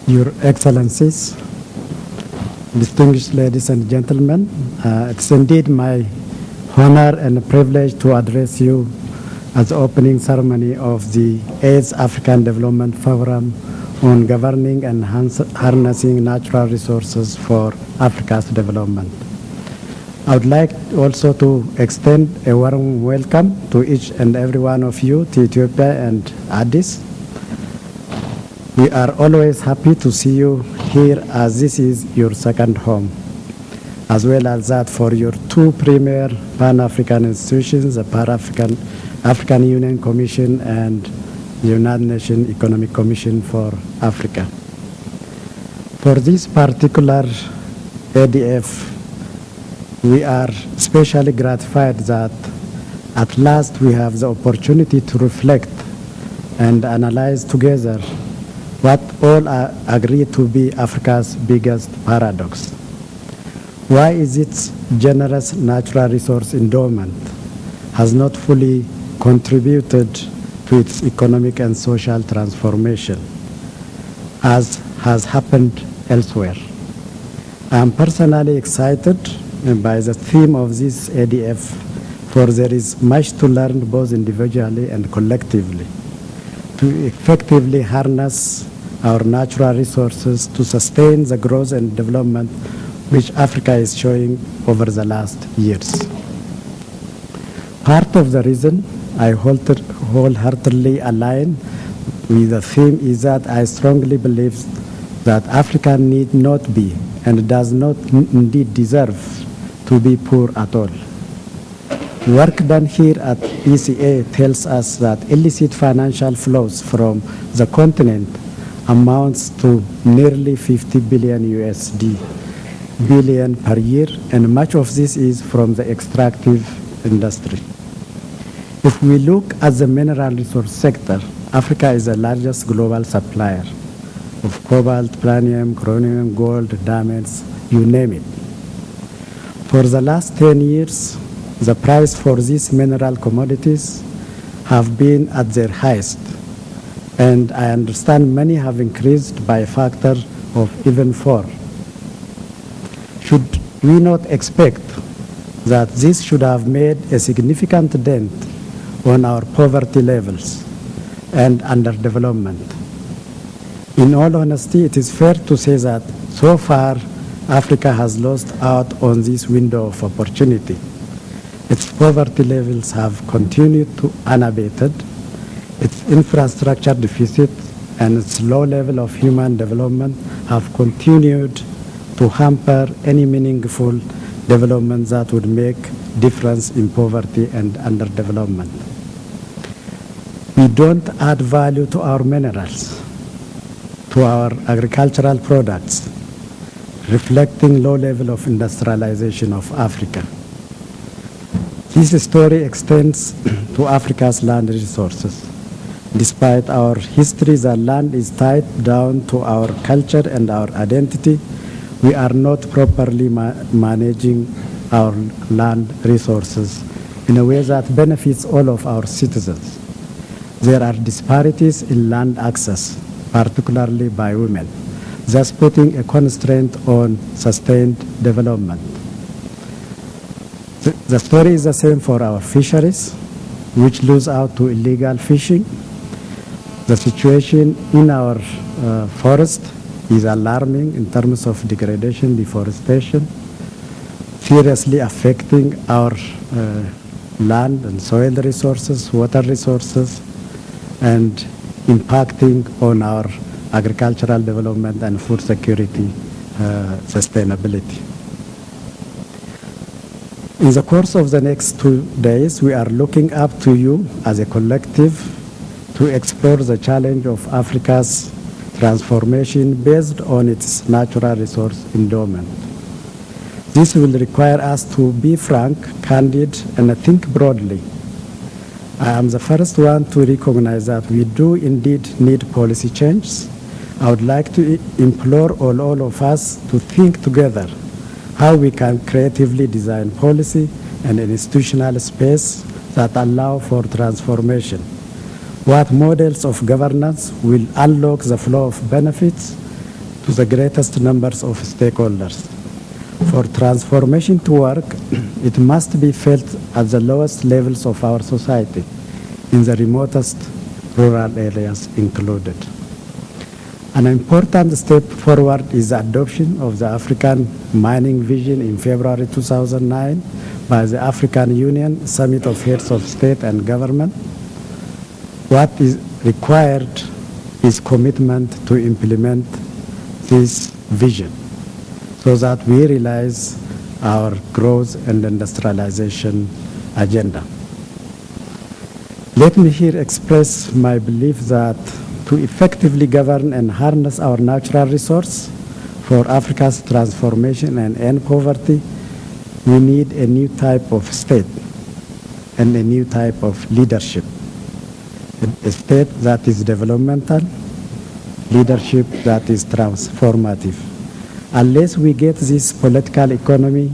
Your Excellencies, distinguished ladies and gentlemen, it's indeed my honor and privilege to address you as the opening ceremony of the VIII African Development Forum on Governing and Harnessing Natural Resources for Africa's Development. I would like also to extend a warm welcome to each and every one of you to Ethiopia and Addis. We are always happy to see you here, as this is your second home, as well as that for your two premier Pan-African institutions, the African Union Commission and the United Nations Economic Commission for Africa. For this particular ADF, we are especially gratified that at last we have the opportunity to reflect and analyze together what all agree to be Africa's biggest paradox. Why is its generous natural resource endowment has not fully contributed to its economic and social transformation, as has happened elsewhere? I am personally excited by the theme of this ADF, for there is much to learn both individually and collectively to effectively harness our natural resources to sustain the growth and development which Africa is showing over the last years. Part of the reason I wholeheartedly align with the theme is that I strongly believe that Africa need not be and does not indeed deserve to be poor at all. Work done here at ECA tells us that illicit financial flows from the continent amounts to nearly 50 billion USD per year, and much of this is from the extractive industry. If we look at the mineral resource sector, Africa is the largest global supplier of cobalt, platinum, chromium, gold, diamonds, you name it. For the last 10 years, the price for these mineral commodities have been at their highest, and I understand many have increased by a factor of even 4. Should we not expect that this should have made a significant dent on our poverty levels and underdevelopment? In all honesty, it is fair to say that so far Africa has lost out on this window of opportunity. Its poverty levels have continued to unabated, its infrastructure deficit and its low level of human development have continued to hamper any meaningful development that would make difference in poverty and underdevelopment. We don't add value to our minerals, to our agricultural products, reflecting low level of industrialization of Africa. This story extends to Africa's land resources. Despite our history, the land is tied down to our culture and our identity. We are not properly managing our land resources in a way that benefits all of our citizens. There are disparities in land access, particularly by women, thus putting a constraint on sustained development. The story is the same for our fisheries, which lose out to illegal fishing. The situation in our forest is alarming in terms of degradation, deforestation, seriously affecting our land and soil resources, water resources, and impacting on our agricultural development and food security sustainability. In the course of the next 2 days, we are looking up to you as a collective to explore the challenge of Africa's transformation based on its natural resource endowment. This will require us to be frank, candid, and think broadly. I am the first one to recognize that we do indeed need policy change. I would like to implore all of us to think together how we can creatively design policy and institutional space that allow for transformation. What models of governance will unlock the flow of benefits to the greatest numbers of stakeholders. For transformation to work, it must be felt at the lowest levels of our society, in the remotest rural areas included. An important step forward is the adoption of the African Mining Vision in February 2009 by the African Union Summit of Heads of State and Government. What is required is commitment to implement this vision so that we realize our growth and industrialization agenda. Let me here express my belief that to effectively govern and harness our natural resource for Africa's transformation and end poverty, we need a new type of state and a new type of leadership. A state that is developmental, leadership that is transformative. Unless we get this political economy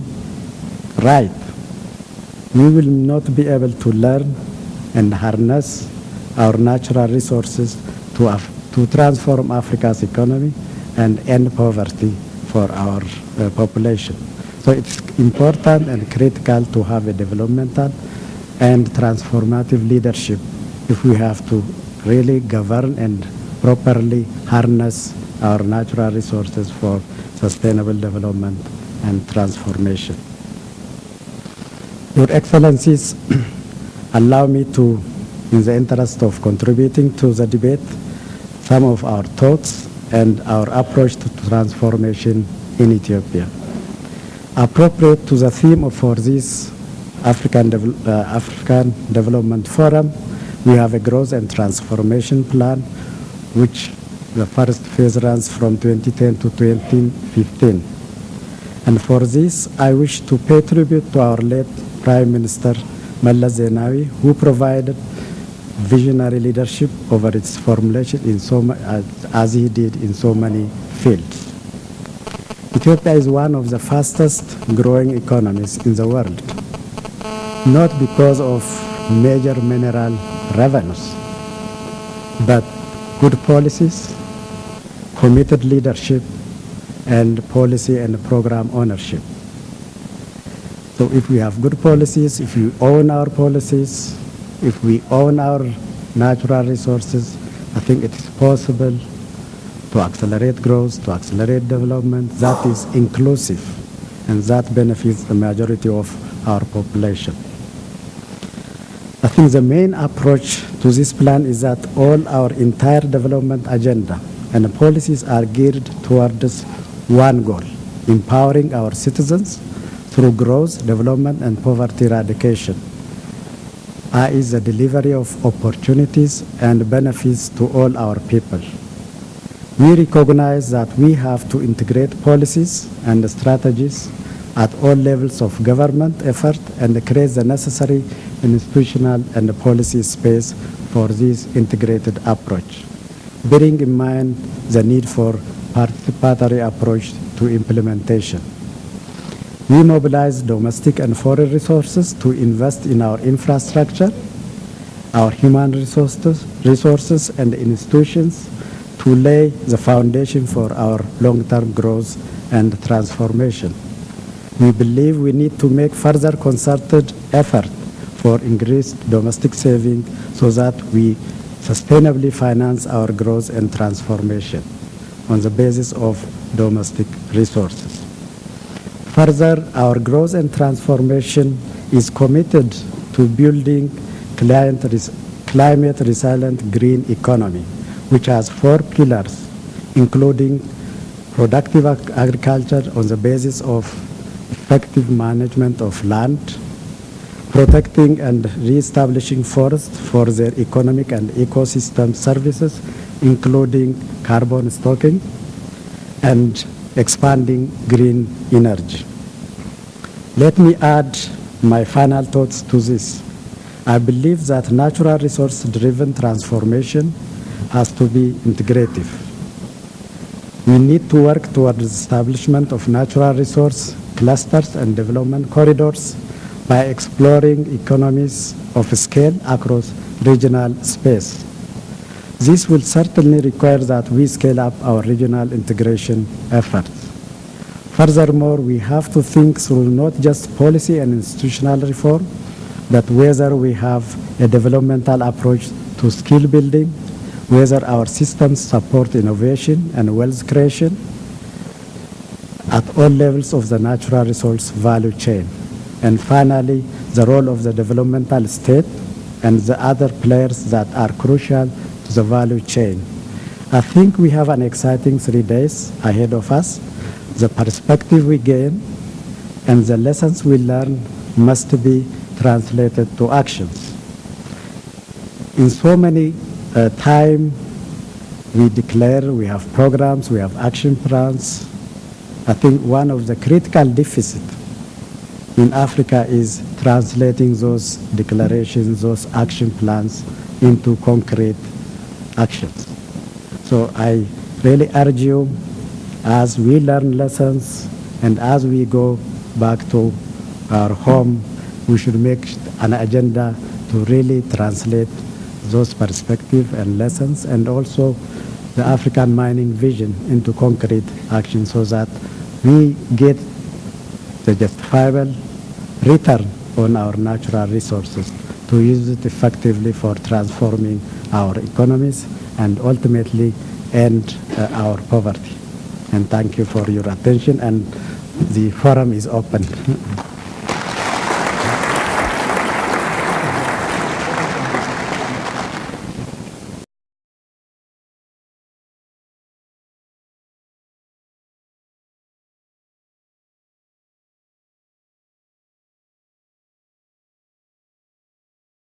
right, we will not be able to learn and harness our natural resources to transform Africa's economy and end poverty for our population. So it's important and critical to have a developmental and transformative leadership if we have to really govern and properly harness our natural resources for sustainable development and transformation. Your Excellencies, allow me to, in the interest of contributing to the debate, some of our thoughts and our approach to transformation in Ethiopia. Appropriate to the theme for this African Development Forum, we have a growth and transformation plan, which the first phase runs from 2010 to 2015. And for this, I wish to pay tribute to our late Prime Minister Manyazewal, who provided visionary leadership over its formulation as he did in so many fields. Ethiopia is one of the fastest growing economies in the world, not because of major mineral revenues, but good policies, committed leadership, and policy and program ownership. So if we have good policies, if we own our policies, if we own our natural resources, I think it is possible to accelerate growth, to accelerate development that is inclusive and that benefits the majority of our population. I think the main approach to this plan is that all our entire development agenda and policies are geared towards one goal: empowering our citizens through growth, development, and poverty eradication, i.e. the delivery of opportunities and benefits to all our people. We recognize that we have to integrate policies and strategies at all levels of government effort and create the necessary institutional and policy space for this integrated approach, bearing in mind the need for participatory approach to implementation. We mobilize domestic and foreign resources to invest in our infrastructure, our human resources and institutions to lay the foundation for our long-term growth and transformation. We believe we need to make further concerted effort for increased domestic saving so that we sustainably finance our growth and transformation on the basis of domestic resources. Further, our growth and transformation is committed to building climate resilient green economy, which has 4 pillars, including productive agriculture on the basis of effective management of land, protecting and re-establishing forests for their economic and ecosystem services, including carbon stocking, and expanding green energy. Let me add my final thoughts to this. I believe that natural resource-driven transformation has to be integrative. We need to work towards the establishment of natural resource clusters and development corridors by exploring economies of scale across regional space. This will certainly require that we scale up our regional integration efforts. Furthermore, we have to think through not just policy and institutional reform, but whether we have a developmental approach to skill building, whether our systems support innovation and wealth creation at all levels of the natural resource value chain. And finally, the role of the developmental state and the other players that are crucial to the value chain. I think we have an exciting 3 days ahead of us. The perspective we gain and the lessons we learn must be translated to actions. In so many time we declare, we have programs, we have action plans. I think one of the critical deficits in Africa is translating those declarations, those action plans into concrete actions. So I really urge you, as we learn lessons and as we go back to our home, we should make an agenda to really translate those perspectives and lessons, and also the African mining vision into concrete action, so that we get the justifiable return on our natural resources to use it effectively for transforming our economies and ultimately end our poverty. And thank you for your attention, and the forum is open.